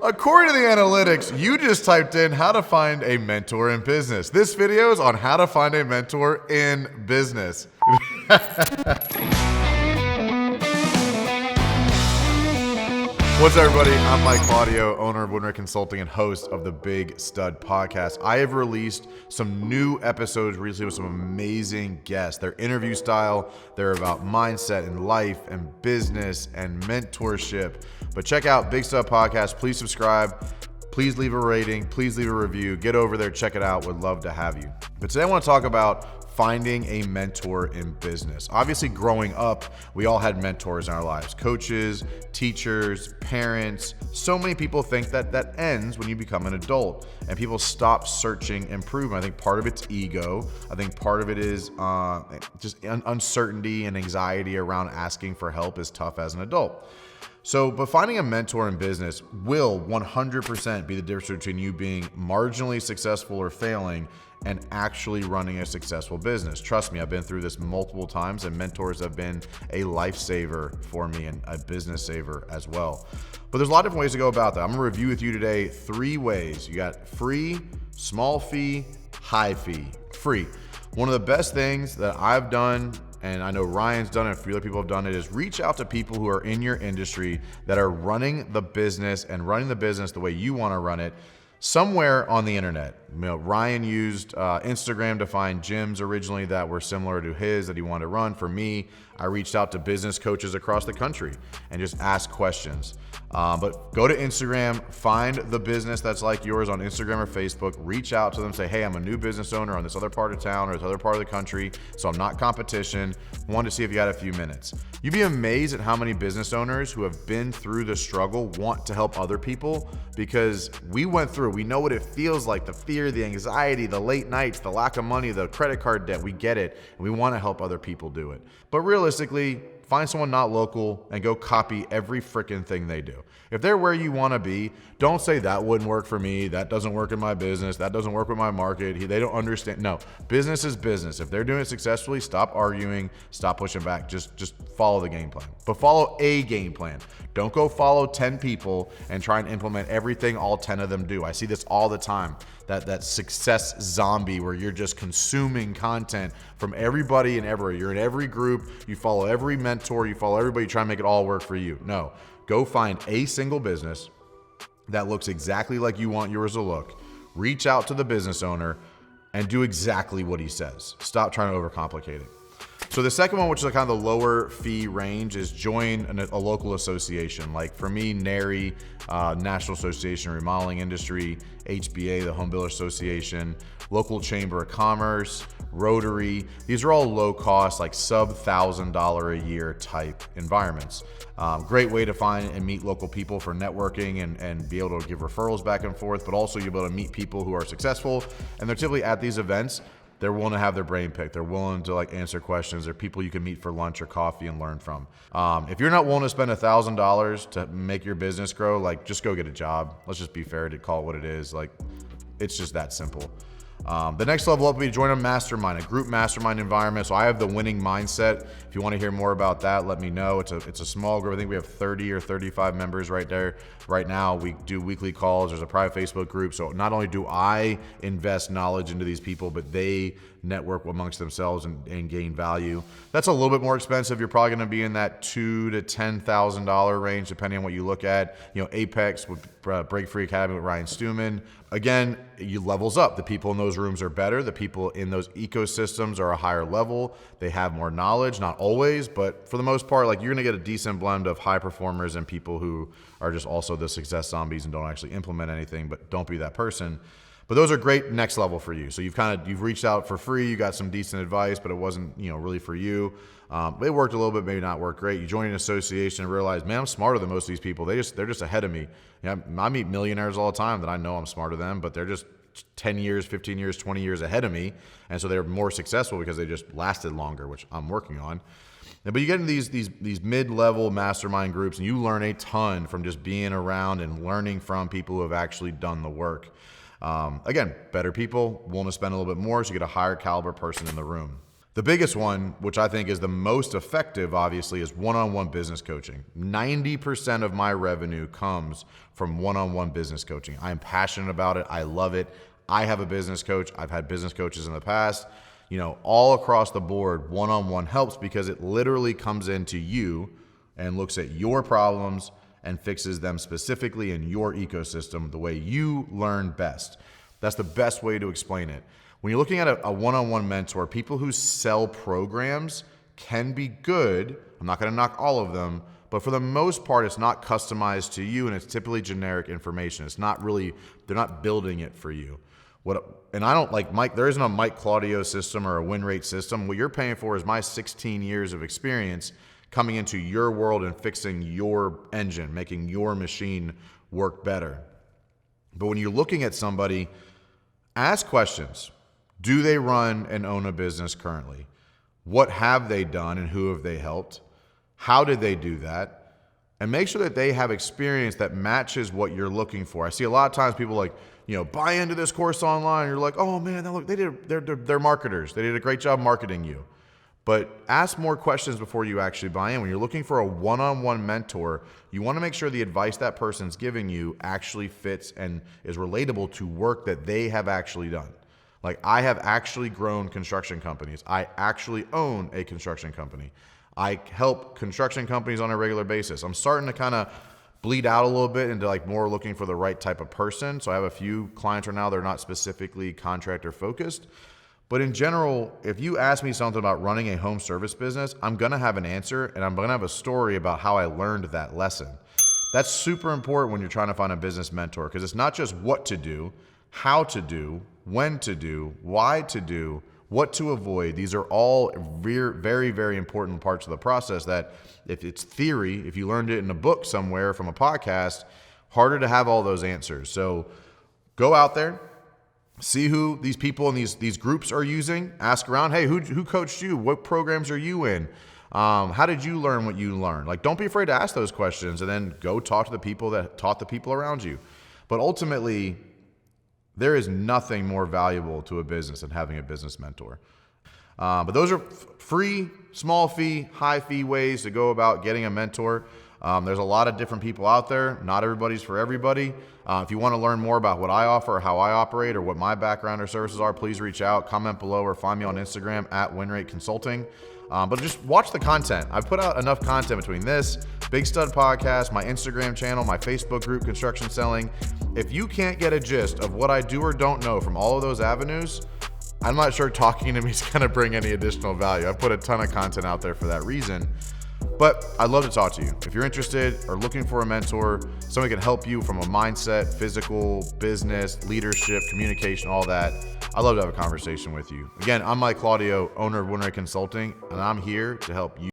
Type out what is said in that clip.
According to the analytics, you just typed in how to find a mentor in business. This video is on how to find a mentor in business. What's up, everybody? I'm Mike Claudio, owner of WinRate Consulting and host of the Big Stud Podcast. I have released some new episodes recently with some amazing guests. They're interview style. They're about mindset and life and business and mentorship. But check out Big Stud Podcast. Please subscribe. Please leave a rating. Please leave a review. Get over there. Check it out. Would love to have you. But today I want to talk about finding a mentor in business. Obviously, growing up, we all had mentors in our lives. Coaches, teachers, parents. So many people think that ends when you become an adult and people stop searching improvement. I think part of it's ego. I think part of it is just uncertainty and anxiety around asking for help is tough as an adult. But finding a mentor in business will 100% be the difference between you being marginally successful or failing and actually running a successful business. Trust me, I've been through this multiple times, and mentors have been a lifesaver for me and a business saver as well. But there's a lot of different ways to go about that. I'm gonna review with you today 3 ways. You got free, small fee, high fee. Free. One of the best things that I've done, and I know Ryan's done it, a few other people have done it, is reach out to people who are in your industry that are running the business the way you want to run it somewhere on the internet. Ryan used Instagram to find gyms originally that were similar to his that he wanted to run. For me, I reached out to business coaches across the country and just asked questions. But go to Instagram, find the business that's like yours on Instagram or Facebook, reach out to them, say, hey, I'm a new business owner on this other part of town or this other part of the country, so I'm not competition. Wanted to see if you had a few minutes. You'd be amazed at how many business owners who have been through the struggle want to help other people, because we went through, we know what it feels like, the fear, the anxiety, the late nights, the lack of money, the credit card debt. We get it, and we want to help other people do it. But realistically, find someone not local and go copy every freaking thing they do. If they're where you want to be, don't say that wouldn't work for me, that doesn't work in my business, that doesn't work with my market. They don't understand. No, business is business. If they're doing it successfully, stop arguing, stop pushing back. Just follow the game plan. But follow a game plan. Don't go follow 10 people and try and implement everything all 10 of them do. I see this all the time. That success zombie where you're just consuming content from everybody and everywhere. You're in every group, you follow every mentor, you follow everybody, try and make it all work for you. No, go find a single business that looks exactly like you want yours to look. Reach out to the business owner and do exactly what he says. Stop trying to overcomplicate it. So the second one, which is kind of the lower fee range, is join a local association. Like for me, NARI, National Association of Remodeling Industry, HBA, the Home Builder Association, local Chamber of Commerce, Rotary. These are all low cost, like sub $1,000 a year type environments. Great way to find and meet local people for networking and be able to give referrals back and forth, but also you'll be able to meet people who are successful. And they're typically at these events, they're willing to have their brain picked. They're willing to answer questions. They're people you can meet for lunch or coffee and learn from. If you're not willing to spend $1,000 to make your business grow, just go get a job. Let's just be fair to call it what it is. It's just that simple. The next level up would be to join a mastermind, a group mastermind environment. So I have the winning mindset. If you want to hear more about that, let me know. It's a small group. I think we have 30 or 35 members right there. Right now, we do weekly calls. There's a private Facebook group. So not only do I invest knowledge into these people, but they network amongst themselves and gain value. That's a little bit more expensive. You're probably going to be in that $2,000 to $10,000 range, depending on what you look at. Apex with Break Free Academy with Ryan Stewman. Again, you levels up. The people in those rooms are better. The people in those ecosystems are a higher level. They have more knowledge, not always, but for the most part, you're going to get a decent blend of high performers and people who are just also the success zombies and don't actually implement anything, but don't be that person. But those are great next level for you. So you've reached out for free, you got some decent advice, but it wasn't really for you. It worked a little bit, maybe not worked great. You join an association and realize, man, I'm smarter than most of these people. They're just ahead of me. I meet millionaires all the time that I know I'm smarter than, but they're just 10 years, 15 years, 20 years ahead of me. And so they're more successful because they just lasted longer, which I'm working on. But you get into these mid-level mastermind groups and you learn a ton from just being around and learning from people who have actually done the work. Again, better people, willing to spend a little bit more, so you get a higher caliber person in the room. The biggest one, which I think is the most effective, obviously, is one-on-one business coaching. 90% of my revenue comes from one-on-one business coaching. I am passionate about it. I love it. I have a business coach. I've had business coaches in the past. All across the board, one-on-one helps because it literally comes into you and looks at your problems and fixes them specifically in your ecosystem the way you learn best. That's the best way to explain it. When you're looking at a one-on-one mentor, people who sell programs can be good. I'm not going to knock all of them, but for the most part, it's not customized to you, and it's typically generic information. It's not really, they're not building it for you. And I don't like Mike, there isn't a Mike Claudio system or a WinRate system. What you're paying for is my 16 years of experience coming into your world and fixing your engine, making your machine work better. But when you're looking at somebody, ask questions. Do they run and own a business currently? What have they done and who have they helped? How did they do that? And make sure that they have experience that matches what you're looking for. I see a lot of times people buy into this course online. You're like, oh man, they're marketers. They did a great job marketing you. But ask more questions before you actually buy in. When you're looking for a one-on-one mentor, you want to make sure the advice that person's giving you actually fits and is relatable to work that they have actually done. Like, I have actually grown construction companies. I actually own a construction company. I help construction companies on a regular basis. I'm starting to kind of bleed out a little bit into more looking for the right type of person. So I have a few clients right now that are not specifically contractor focused. But in general, if you ask me something about running a home service business, I'm going to have an answer, and I'm going to have a story about how I learned that lesson. That's super important when you're trying to find a business mentor, because it's not just what to do, how to do, when to do, why to do, what to avoid. These are all very, very important parts of the process that if it's theory, if you learned it in a book somewhere from a podcast, harder to have all those answers. So go out there, see who these people in these groups are using, ask around, hey, who coached you? What programs are you in? How did you learn what you learned? Don't be afraid to ask those questions and then go talk to the people that taught the people around you. But ultimately, there is nothing more valuable to a business than having a business mentor. But those are free, small fee, high fee ways to go about getting a mentor. There's a lot of different people out there. Not everybody's for everybody. If you want to learn more about what I offer or how I operate or what my background or services are, please reach out, comment below, or find me on Instagram at WinRate Consulting. But just watch the content. I've put out enough content between this, Big Stud Podcast, my Instagram channel, my Facebook group, Construction Selling. If you can't get a gist of what I do or don't know from all of those avenues, I'm not sure talking to me is going to bring any additional value. I've put a ton of content out there for that reason. But I'd love to talk to you. If you're interested or looking for a mentor, somebody can help you from a mindset, physical, business, leadership, communication, all that, I'd love to have a conversation with you. Again, I'm Mike Claudio, owner of WinRate Consulting, and I'm here to help you.